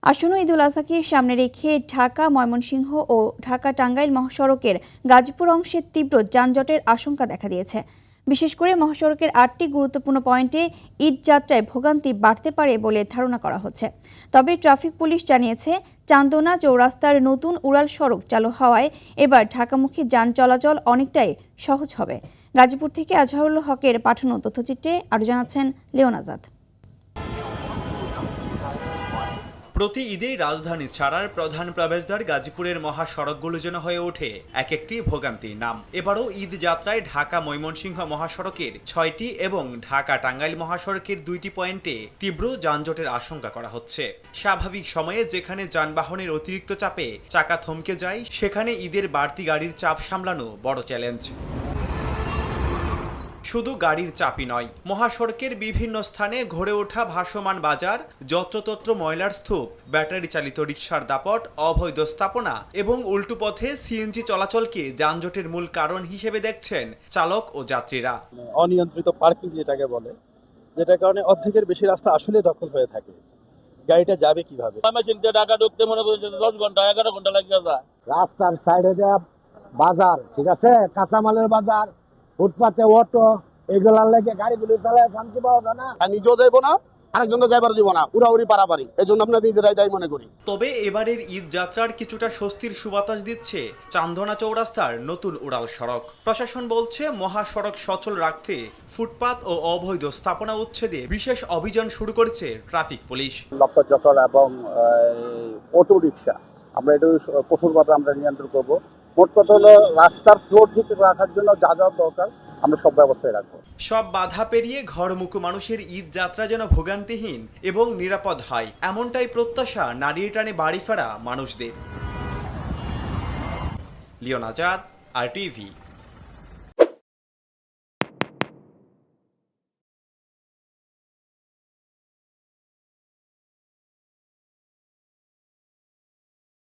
আসন্ন ঈদুল আজহাকে সামনে রেখে ঢাকা ময়মনসিংহ ও ঢাকা টাঙ্গাইল মহাসড়কের গাজীপুর অংশে তীব্র যানজটের আশঙ্কা দেখা দিয়েছে। বিশেষ করে মহাসড়কের ৮টি গুরুত্বপূর্ণ পয়েন্টে ঈদ যাত্রায় ভোগান্তি বাড়তে পারে বলে ধারণা করা হচ্ছে। তবে ট্রাফিক পুলিশ জানিয়েছে, চান্দনা চৌরাস্তার নতুন উড়াল সড়ক চালু হওয়ায় এবার ঢাকামুখী যান চলাচল অনেকটাই সহজ হবে। গাজীপুর থেকে আজহারুল হকের পাঠানো তথ্যচিত্রে আরও জানাচ্ছেন লিওন আজাদ। প্রতি ঈদেই রাজধানী ছাড়ার প্রধান প্রবেশদ্বার গাজীপুরের মহাসড়কগুলো যেন হয়ে ওঠে এক একটি ভোগান্তির নাম। এবারও ঈদ যাত্রায় ঢাকা ময়মনসিংহ মহাসড়কের ৬টি এবং ঢাকা টাঙ্গাইল মহাসড়কের ২টি পয়েন্টে তীব্র যানজটের আশঙ্কা করা হচ্ছে। স্বাভাবিক সময়ে যেখানে যানবাহনের অতিরিক্ত চাপে চাকা থমকে যায়, সেখানে ঈদের বাড়তি গাড়ির চাপ সামলানো বড় চ্যালেঞ্জ। শুধু গাড়ির চাপই নয়, মহাসড়কের বিভিন্ন স্থানে গড়ে ওঠা ভাসমান বাজার, যত্রতত্র ময়লার স্তূপ, ব্যাটারি চালিত রিকশার দাপট, অবৈধ স্থাপনা এবং উল্টো পথে সিএনজি চলাচলকে যানজটের মূল কারণ হিসেবে দেখছেন চালক ও যাত্রীরা। অনিয়ন্ত্রিত পার্কিং যেটাকে বলে, যেটার কারণে অর্ধেকের বেশি রাস্তা আসলে দখল হয়ে থাকে। গাড়িটা যাবে কিভাবে? ঢাকা ঢুকতে মনে করছে 10 ঘন্টা 11 ঘন্টা লাগে যায়। রাস্তার সাইডে দেওয়া বাজার, ঠিক আছে, কাঁচামালের বাজার, ফুটপাতে অটো, এগুলার লেগে গাড়িগুলি চালায় শান্তি পাওয়া যায় না। নিজেও যাইবো না, আরেকজন যাইবার দিব না, উড়াউড়ি পারাপারি। এই জন্য আমরা নিজেরাই যাই মনে করি। তবে এবারের ঈদ যাত্রার কিছুটা স্বস্তির সুবাতাস দিচ্ছে চান্দনা চৌরাস্তার নতুন উড়াল সড়ক। প্রশাসন বলছে, মহাসড়ক সচল রাখতে ফুটপাত ও অবৈধ স্থাপনা উচ্ছেদে বিশেষ অভিযান শুরু করেছে ট্রাফিক পুলিশ। লক্ষ্যচকর এবং অটো রিক্সা আমরা এটা কঠোরভাবে আমরা নিয়ন্ত্রণ করব। মোট কথা হলো, রাস্তার ফ্লো ঠিক রাখার জন্য যা যা দরকার আমরা সব ব্যবস্থায় রাখবো। সব বাধা পেরিয়ে ঘরমুখো মানুষের ঈদ যাত্রা যেন ভোগান্তিহীন এবং নিরাপদ হয়, এমনটাই প্রত্যাশা নারীর টানে বাড়ি ফেরা মানুষদের। লিওন আজাদ, RTV।